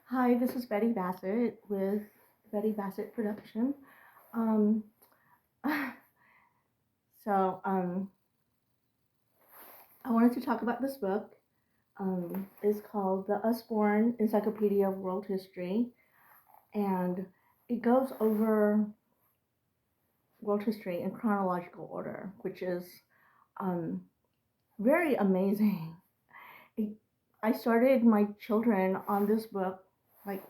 Hi, this is Betty Bassett with Betty Bassett Production. Um, so I wanted to talk about this book. It's called The Usborne Encyclopedia of World History, and it goes over world history in chronological order, which is um, very amazing. It, I started my children on this book, like,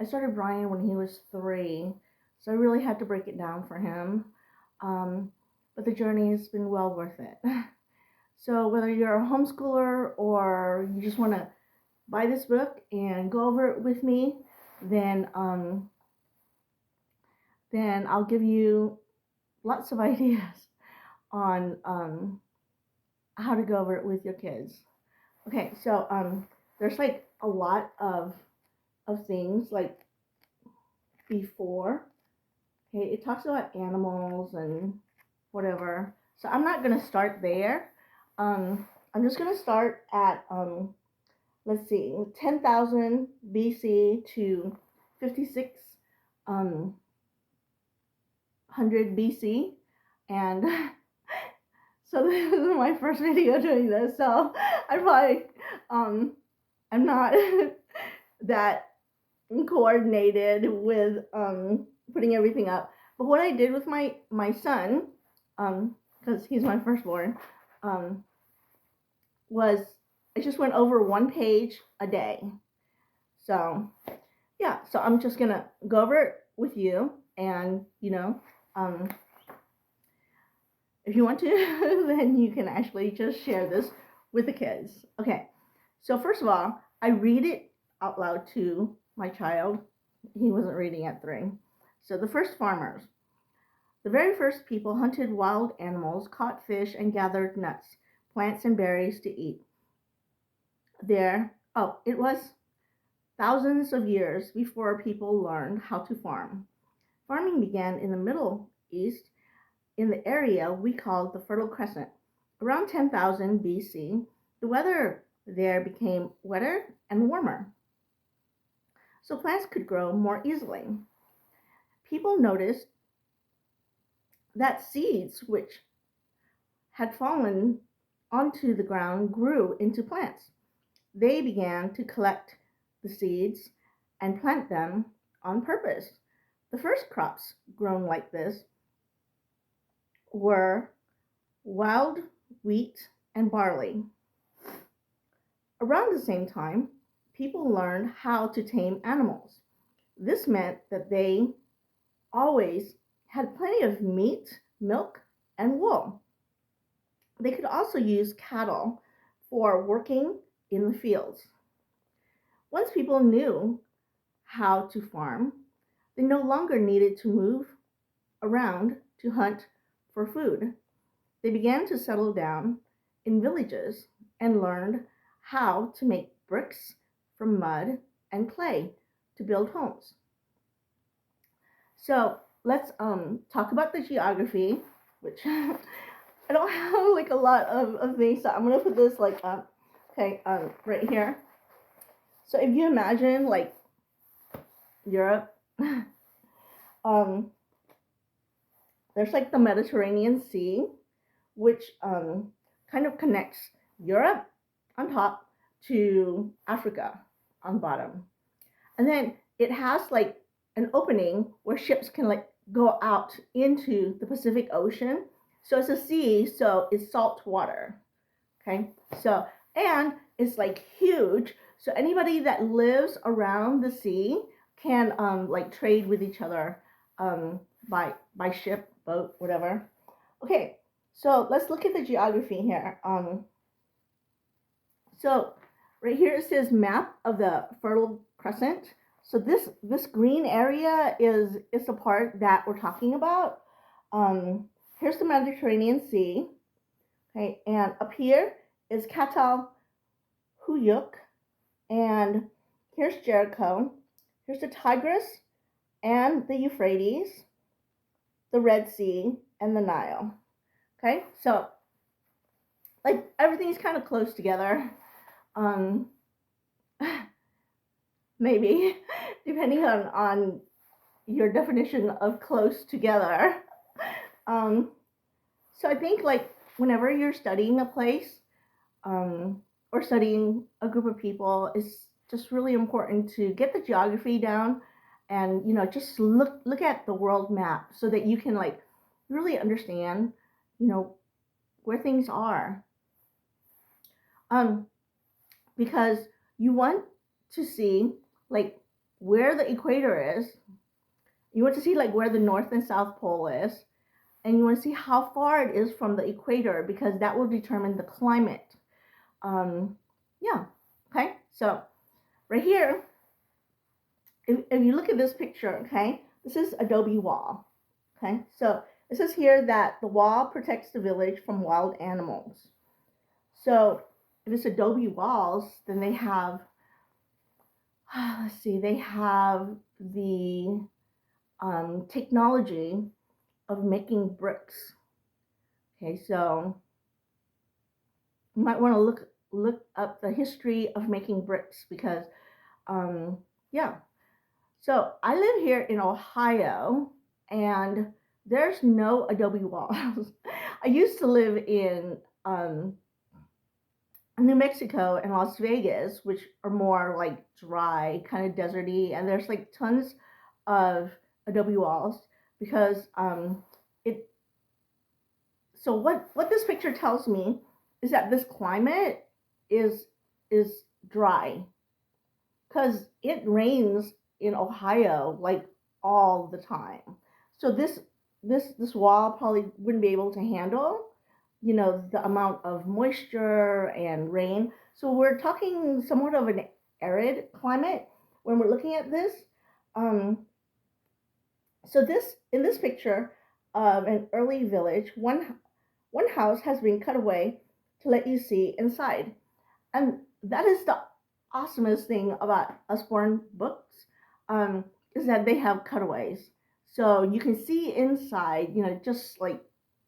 I started Brian when he was 3, so I really had to break it down for him. But the journey has been well worth it. So whether you're a homeschooler or you just want to buy this book and go over it with me, then then I'll give you lots of ideas on how to go over it with your kids. Okay, so there's like a lot of things like before. Okay, it talks about animals and whatever. So I'm not gonna start there. I'm just gonna start at let's see, 10,000 BC to 56 um, 100 BC, and so this is my first video doing this. So I probably I'm not that coordinated with putting everything up. But what I did with my son, because he's my firstborn, um, was I just went over one page a day. So yeah, so I'm just gonna go over it with you, and if you want to, then you can actually just share this with the kids. Okay, so first of all, I read it out loud to my child. He wasn't reading at 3. So the first farmers. The very first people hunted wild animals, caught fish, and gathered nuts, plants, and berries to eat. It was thousands of years before people learned how to farm. Farming began in the Middle East in the area we called the Fertile Crescent. Around 10,000 BC, the weather there became wetter and warmer, so plants could grow more easily. People noticed that seeds which had fallen onto the ground grew into plants. They began to collect the seeds and plant them on purpose. The first crops grown like this were wild wheat and barley. Around the same time, people learned how to tame animals. This meant that they always had plenty of meat, milk, and wool. They could also use cattle for working in the fields. Once people knew how to farm, they no longer needed to move around to hunt for food. They began to settle down in villages and learned how to make bricks from mud and clay to build homes. So let's talk about the geography, which I don't have like a lot of things, so I'm gonna put this like right here. So if you imagine like Europe, um, there's like the Mediterranean Sea, which kind of connects Europe on top to Africa on bottom. And then it has like an opening where ships can like go out into the Pacific Ocean. So it's a sea, so it's salt water. Okay. So, and it's like huge. So anybody that lives around the sea can like trade with each other by ship, boat, whatever. Okay. So let's look at the geography here. So right here it says map of the Fertile Crescent. So this green area is the part that we're talking about. Here's the Mediterranean Sea. Okay, and up here is Catalhuyuk, and here's Jericho. Here's the Tigris and the Euphrates, the Red Sea, and the Nile. Okay, so like everything's kind of close together. Um, maybe, depending on your definition of close together. Um, so I think like whenever you're studying a place, or studying a group of people, it's just really important to get the geography down, and just look at the world map so that you can like really understand, you know, where things are. Um, because you want to see like where the equator is. You want to see like where the North and South Pole is, and you want to see how far it is from the equator because that will determine the climate. Yeah. Okay. So right here, if you look at this picture, okay, this is adobe wall. Okay. So it says here that the wall protects the village from wild animals. So if it's adobe walls, then they have, let's see, they have the technology of making bricks. Okay, so you might want to look up the history of making bricks because, yeah. So I live here in Ohio, and there's no adobe walls. I used to live in New Mexico and Las Vegas, which are more like dry, kind of deserty, and there's like tons of adobe walls because it. So what this picture tells me is that this climate is is dry because it rains in Ohio like all the time. So this wall probably wouldn't be able to handle, the amount of moisture and rain. So we're talking somewhat of an arid climate when we're looking at this. Um, so this in this picture of an early village, one house has been cut away to let you see inside. And that is the awesomest thing about Usborne books, is that they have cutaways. So you can see inside, just like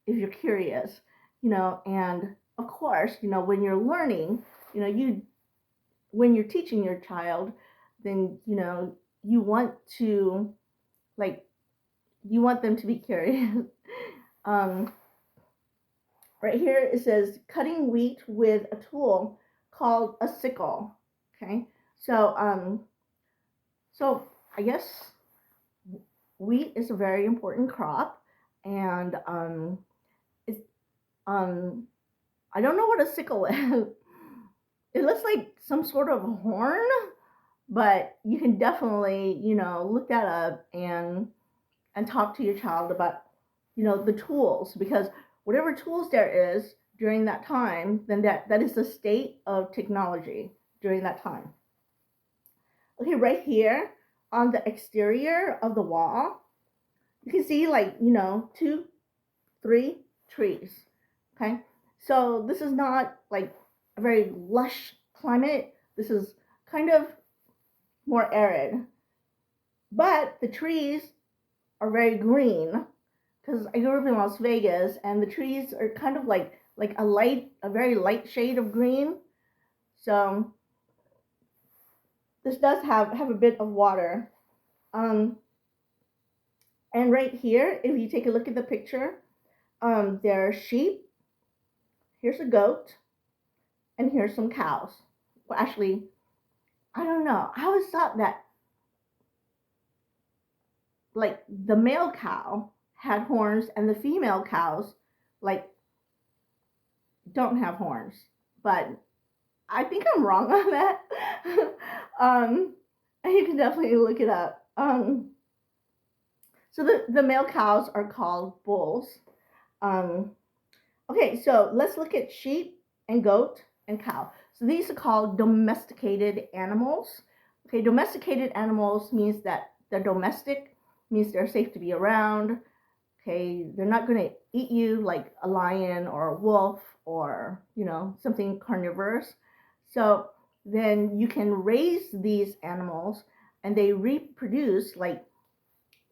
if you're curious, and of course, when you're learning, when you're teaching your child, then, you want to, like, you want them to be curious. um, right here it says cutting wheat with a tool called a sickle. Okay, so I guess wheat is a very important crop, and it's I don't know what a sickle is. It looks like some sort of horn, but you can definitely look that up and talk to your child about the tools, because whatever tools there is during that time, then that is the state of technology during that time. Okay, right here on the exterior of the wall, you can see like, 2, 3 trees. Okay, so this is not like a very lush climate. This is kind of more arid, but the trees are very green because I grew up in Las Vegas, and the trees are kind of like a very light shade of green. So this does have a bit of water. Um, and right here, if you take a look at the picture, there are sheep. Here's a goat, and here's some cows. Well, actually, I don't know. I always thought that like the male cow had horns and the female cows like don't have horns, but I think I'm wrong on that. And you can definitely look it up. So the male cows are called bulls. Um, okay, so let's look at sheep and goat and cow. So these are called domesticated animals. Okay, domesticated animals means that they're domestic, means they're safe to be around. Okay, they're not going to eat you like a lion or a wolf or, something carnivorous. So then you can raise these animals and they reproduce like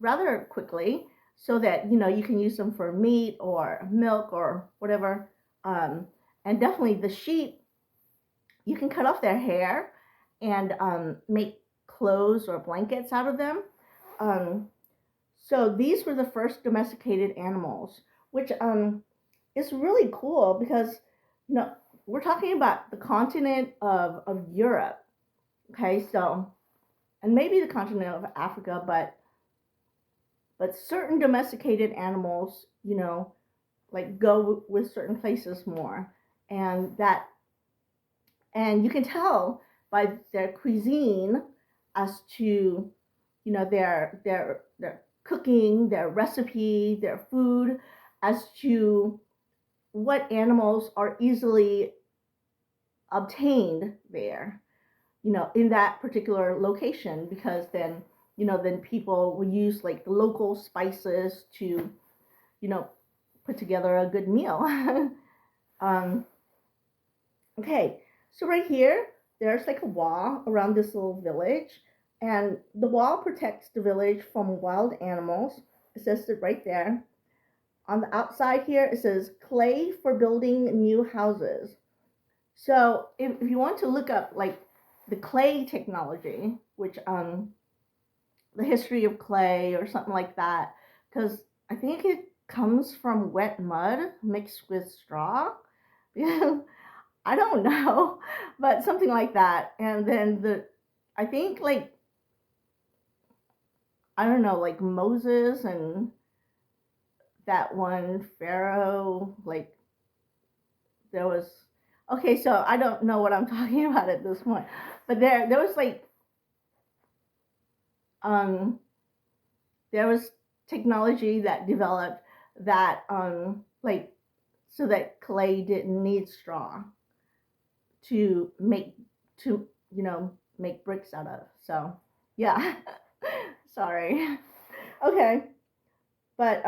rather quickly so that, you can use them for meat or milk or whatever. And definitely the sheep, you can cut off their hair and make clothes or blankets out of them. So these were the first domesticated animals, which is really cool because we're talking about the continent of Europe. Okay, so and maybe the continent of Africa, but certain domesticated animals, like go with certain places more, and you can tell by their cuisine as to their cooking, their recipe, their food, as to what animals are easily obtained there, in that particular location, because then people will use like the local spices to, put together a good meal. Okay, so right here, there's like a wall around this little village, and the wall protects the village from wild animals. It says it right there. On the outside here, it says clay for building new houses. So if you want to look up like the clay technology, which the history of clay or something like that, because I think it comes from wet mud mixed with straw. I don't know, but something like that. And then I think like, I don't know, like Moses and that one Pharaoh, like there was, okay, so I don't know what I'm talking about at this point, but there was like, there was technology that developed that, like, so that clay didn't need straw to make make bricks out of. So yeah. Sorry. Okay, but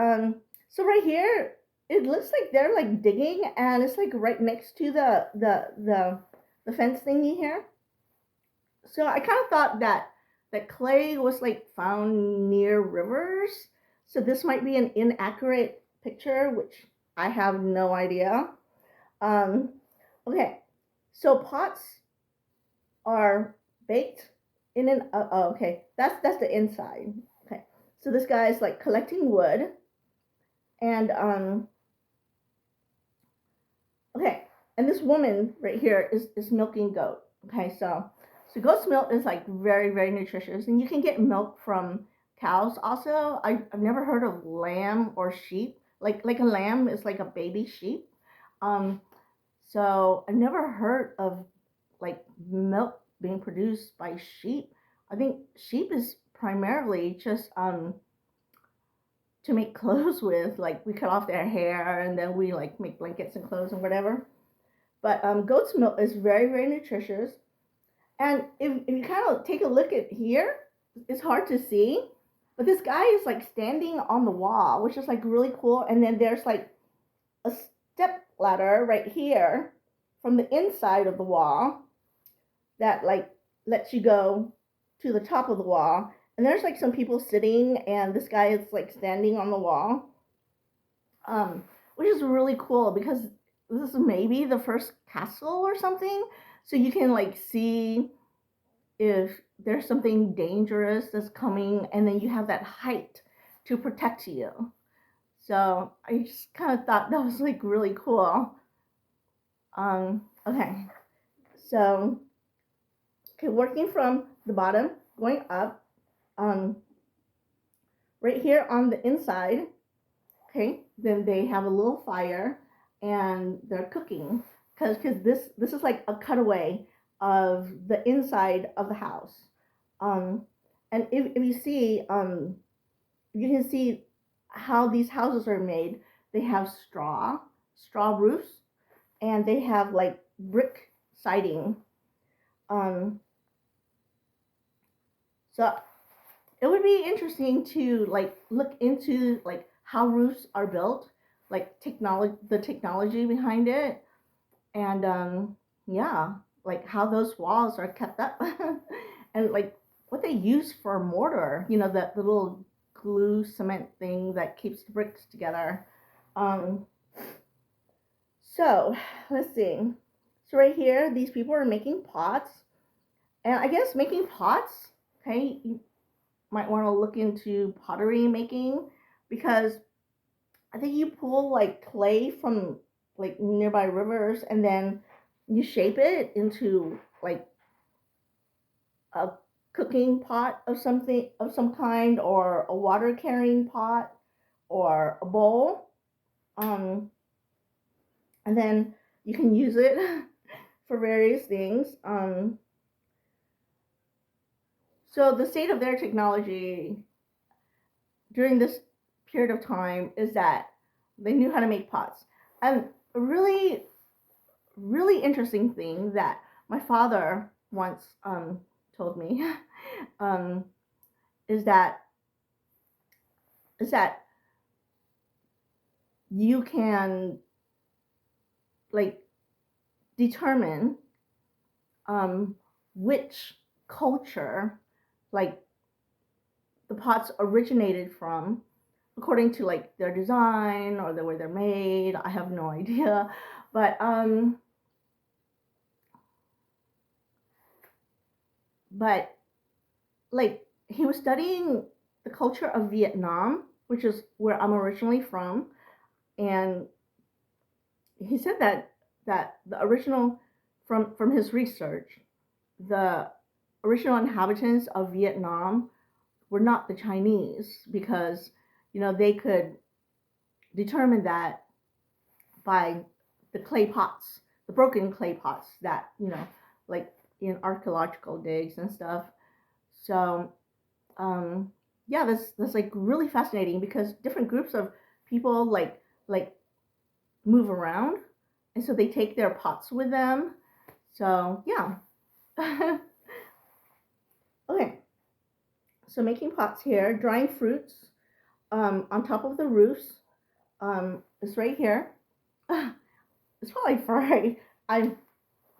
so right here it looks like they're like digging, and it's like right next to the fence thingy here. So I kind of thought that clay was like found near rivers, so this might be an inaccurate picture, which I have no idea. um okay, so pots are baked in an okay, that's the inside. Okay, so this guy is like collecting wood, and okay, and this woman right here is milking goat. Okay, so goat's milk is like very, very nutritious, and you can get milk from cows also. I've never heard of lamb or sheep. Like a lamb is like a baby sheep. um so I've never heard of like milk being produced by sheep. I think sheep is primarily just to make clothes with. Like we cut off their hair and then we like make blankets and clothes and whatever. But goat's milk is very, very nutritious. And if you kind of take a look at here, it's hard to see, but this guy is like standing on the wall, which is like really cool. And then there's like a step ladder right here from the inside of the wall that like lets you go to the top of the wall. And there's like some people sitting, and this guy is like standing on the wall, which is really cool because this is maybe the first castle or something. So you can like see if there's something dangerous that's coming, and then you have that height to protect you. So I just kind of thought that was like really cool. Okay, so working from the bottom, going up, right here on the inside. Okay, then they have a little fire, and they're cooking because this is like a cutaway of the inside of the house. And if you see, you can see how these houses are made. They have straw roofs, and they have like brick siding. So it would be interesting to like look into like how roofs are built, like the technology behind it, and yeah, like how those walls are kept up, and like what they use for mortar. The little glue cement thing that keeps the bricks together. Um, so let's see. So right here, these people are making pots, and I guess making pots Okay, you might want to look into pottery making, because I think you pull like clay from like nearby rivers, and then you shape it into like a cooking pot of something of some kind, or a water carrying pot, or a bowl. Um, and then you can use it for various things. So the state of their technology during this period of time is that they knew how to make pots. And a really, really interesting thing that my father once told me um, is that is that you can like determine um, which culture like the pots originated from according to like their design or the way they're made. I have no idea, but but like he was studying the culture of Vietnam, which is where I'm originally from, and he said that the original from his research, the original inhabitants of Vietnam were not the Chinese, because they could determine that by the clay pots, the broken clay pots that like in archaeological digs and stuff. So yeah, that's like really fascinating, because different groups of people like move around, and so they take their pots with them. So yeah. Okay, so making pots here, drying fruits on top of the roofs. It's right here. It's probably furry. I'm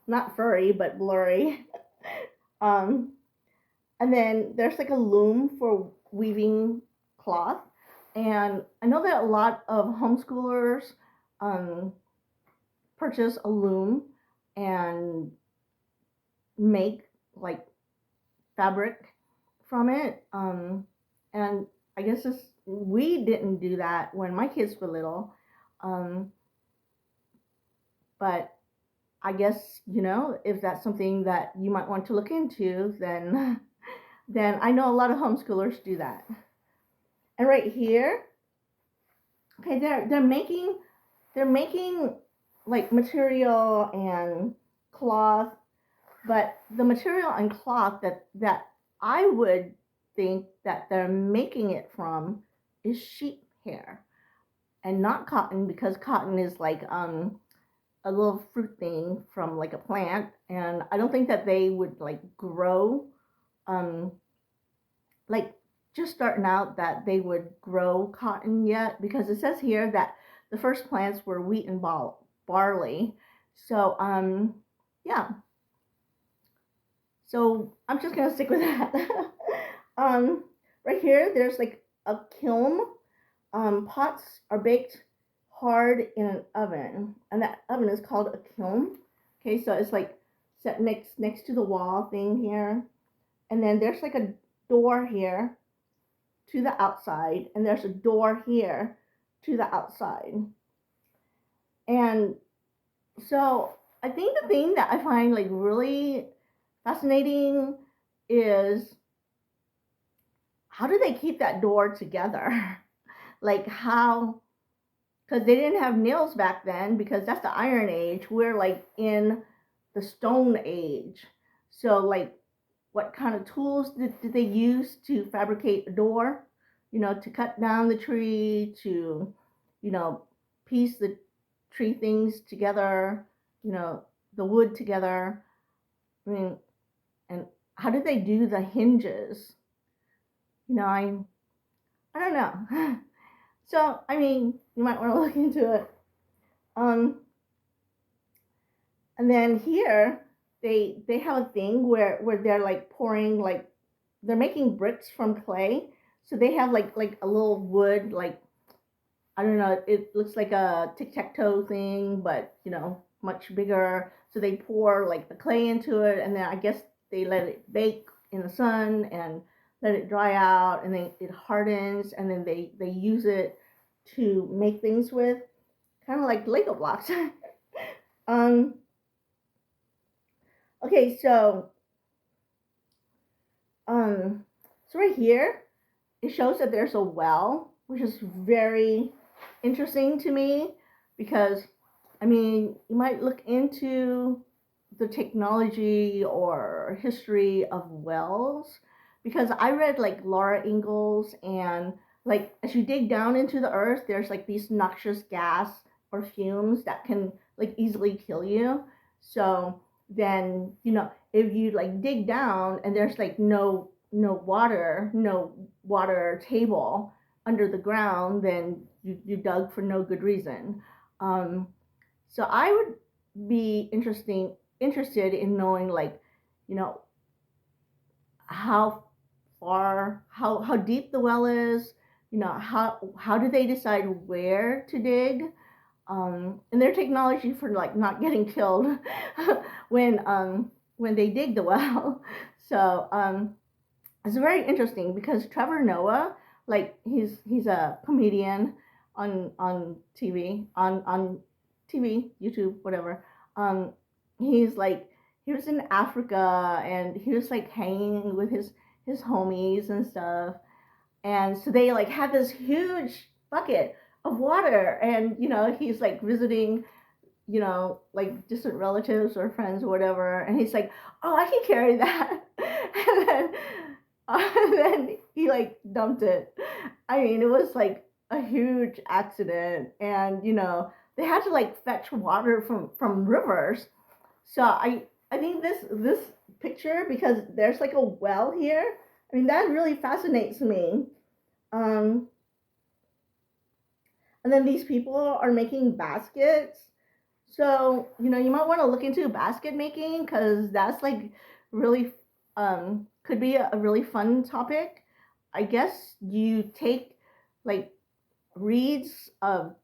not furry, but blurry. um, and then there's like a loom for weaving cloth. And I know that a lot of homeschoolers um, purchase a loom and make like fabric from it. And I guess we didn't do that when my kids were little. Um, but I guess, if that's something that you might want to look into, then then I know a lot of homeschoolers do that. And right here, okay, they're making like material and cloth, but the material and cloth that I would think that they're making it from is sheep hair and not cotton, because cotton is like a little fruit thing from like a plant, and I don't think that they would like grow um like just starting out that they would grow cotton yet, because it says here that the first plants were wheat and barley. So yeah, so I'm just gonna stick with that. um right here there's like a kiln. Pots are baked hard in an oven, and that oven is called a kiln. Okay, so it's like set next to the wall thing here, and then there's like a door here to the outside, and there's a door here to the outside. And so I think the thing that I find like really fascinating is, how do they keep that door together? Like how, because they didn't have nails back then, because that's the Iron Age. We're like in the Stone Age. So like, what kind of tools did they use to fabricate a door? To cut down the tree, to piece the tree things together, you know, the wood together. I mean, and how did they do the hinges? I don't know. So I mean, you might want to look into it. Um, and then here they have a thing where they're like pouring, like they're making bricks from clay. So they have like a little wood, like I don't know, it looks like a tic-tac-toe thing, but much bigger. So they pour like the clay into it, and then I guess they let it bake in the sun and let it dry out, and then it hardens, and then they use it to make things with, kind of like Lego blocks. um, okay, um, so right here it shows that there's a well, which is very interesting to me because, I mean, you might look into the technology or history of wells, because I read like Laura Ingalls, and like as you dig down into the earth, there's like these noxious gas or fumes that can like easily kill you. So then, if you like dig down and there's like no water table under the ground, then you dug for no good reason. Um, so I would be interested in knowing, like, you know, how how deep the well is, how do they decide where to dig, and their technology for like not getting killed when they dig the well. So it's very interesting because Trevor Noah, like he's a comedian on TV, on TV, YouTube, whatever. Um, he's like, he was in Africa, and he was like hanging with his homies and stuff. And so they like had this huge bucket of water, and he's like visiting, like distant relatives or friends or whatever, and he's like, "Oh, I can carry that." And then he like dumped it. I mean, it was like a huge accident, and they had to like fetch water from rivers. So I think this picture, because there's like a well here, I mean, that really fascinates me. Um, and then these people are making baskets. So, you might want to look into basket making, because that's like really, could be a really fun topic. I guess you take like reeds of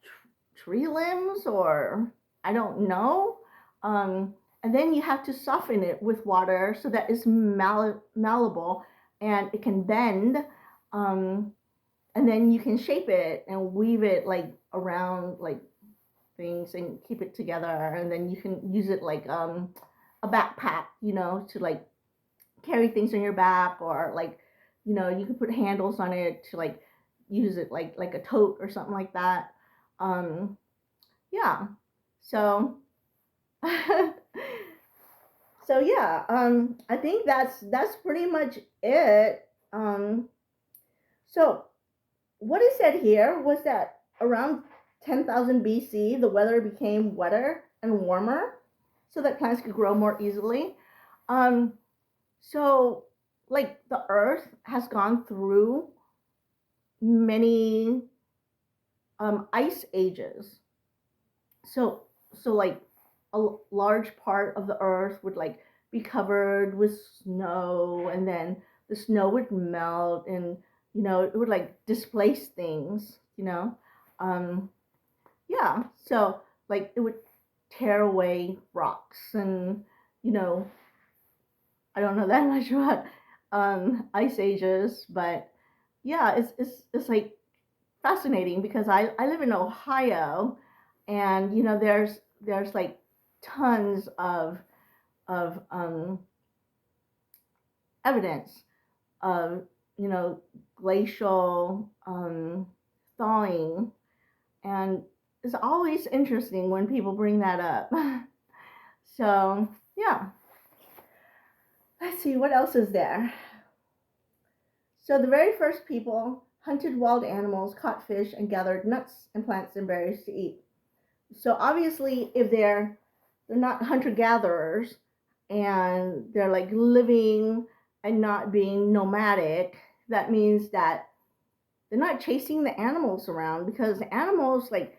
tree limbs, or I don't know. Um, and then you have to soften it with water so that it's malleable and it can bend. Um, and then you can shape it and weave it like around like things and keep it together, and then you can use it like a backpack, to like carry things on your back, or like you can put handles on it to like use it like a tote or something like that. um yeah, so so yeah, I think that's pretty much it. So what is said here was that around 10,000 BC, the weather became wetter and warmer so that plants could grow more easily. Um, so, like, the earth has gone through many ice ages. So, like, a large part of the earth would, like, be covered with snow, and then the snow would melt, and, it would, like, displace things. Um, yeah, so like it would tear away rocks, and you know I don't know that much about ice ages, but yeah, it's like fascinating because I live in Ohio, and there's like tons of evidence of glacial thawing. And it's always interesting when people bring that up. So, yeah. Let's see, what else is there? So, the very first people hunted wild animals, caught fish, and gathered nuts and plants and berries to eat. So, obviously, if they're not hunter gatherers, and they're like living and not being nomadic, that means that they're not chasing the animals around, because the animals like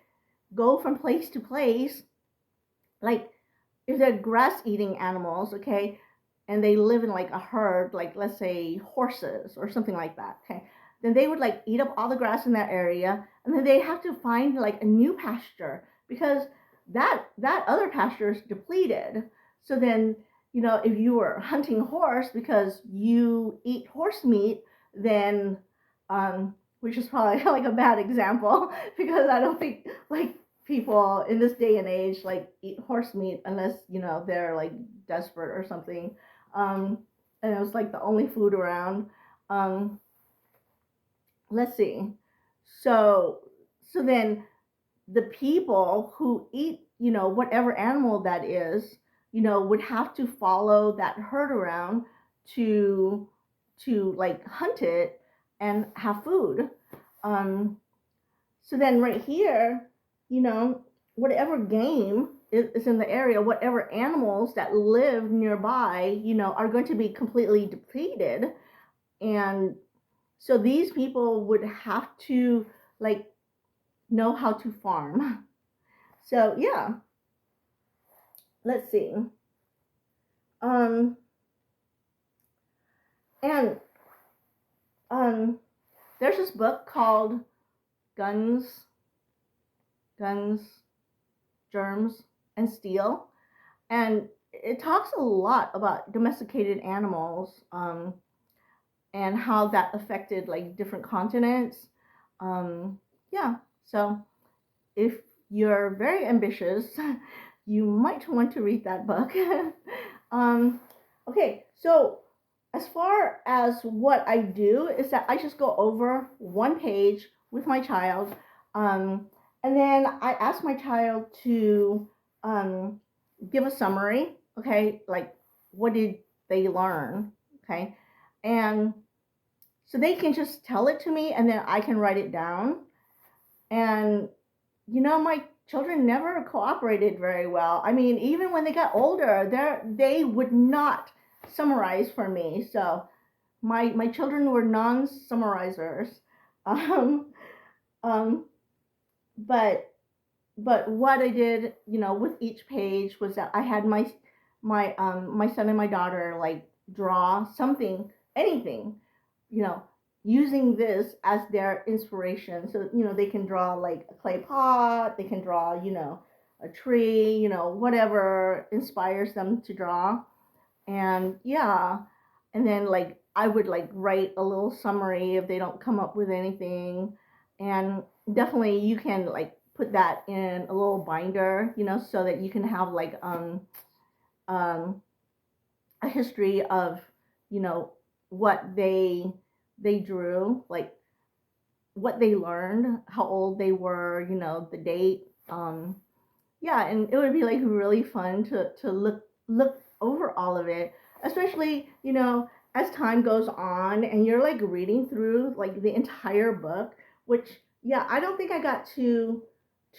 go from place to place. Like, if they're grass eating animals, okay, and they live in like a herd, like let's say horses or something like that, okay, then they would like eat up all the grass in that area, and then they have to find like a new pasture, because that other pasture is depleted. So then if you were hunting horse because you eat horse meat, then, which is probably like a bad example because I don't think like people in this day and age like eat horse meat unless they're like desperate or something. Um, and it was like the only food around. Um, let's see. So so then the people who eat, whatever animal that is, would have to follow that herd around to like hunt it and have food. Um, so then right here, whatever game is in the area, whatever animals that live nearby, are going to be completely depleted. And so these people would have to like know how to farm. So yeah, let's see. Um, and um, there's this book called Guns, Guns, Germs, and Steel, and it talks a lot about domesticated animals, and how that affected like different continents. Um, yeah, so if you're very ambitious, you might want to read that book. um, okay, so as far as what I do is that I just go over one page with my child, um, and then I ask my child to um, give a summary. Okay, like what did they learn? Okay, and so they can just tell it to me, and then I can write it down. And my children never cooperated very well. I mean, even when they got older, they would not summarize for me. So my children were non-summarizers. Um, um, but what I did, with each page was that I had my son and my daughter like draw something, anything, you know, using this as their inspiration. So they can draw like a clay pot, they can draw, a tree, whatever inspires them to draw. And yeah, and then like I would like write a little summary if they don't come up with anything. And definitely you can like put that in a little binder, so that you can have like um a history of, you know what they drew, like what they learned, how old they were, the date. Yeah, and it would be like really fun to look over all of it, especially as time goes on and you're like reading through like the entire book, which yeah, I don't think I got to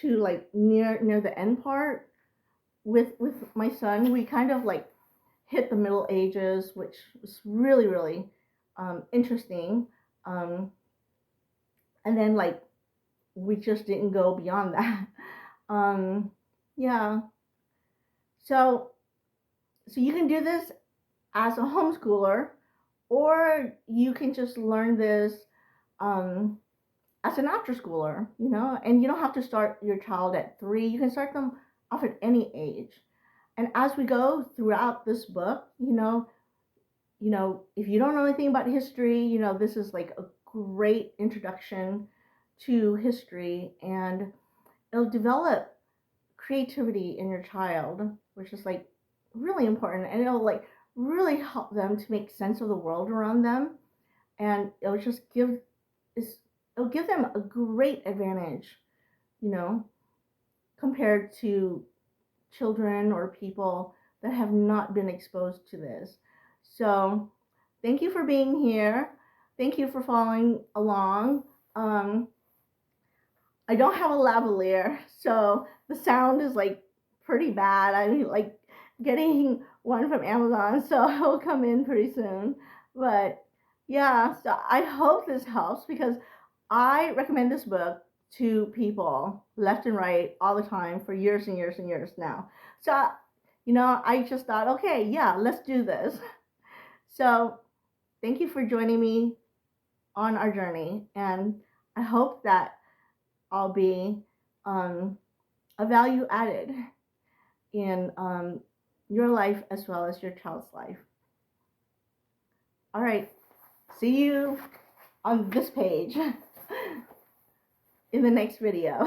like near the end part with my son. We kind of like hit the Middle Ages, which was really really interesting. um and then like we just didn't go beyond that. Yeah, so you can do this as a homeschooler, or you can just learn this um, as an after schooler, and you don't have to start your child at 3. You can start them off at any age. And as we go throughout this book, if you don't know anything about history, this is like a great introduction to history, and it'll develop creativity in your child, which is like really important, and it'll like really help them to make sense of the world around them, and it'll give them a great advantage, you know, compared to children or people that have not been exposed to this. So, thank you for being here. Thank you for following along. Um, I don't have a lavalier, so the sound is like pretty bad. I mean, like getting one from Amazon, so it'll come in pretty soon. But yeah, so I hope this helps because I recommend this book to people left and right all the time for years and years and years now. So, I just thought, okay, yeah, let's do this. So, thank you for joining me on our journey, and I hope that I'll be a value added in your life as well as your child's life. All right, see you on this page in the next video.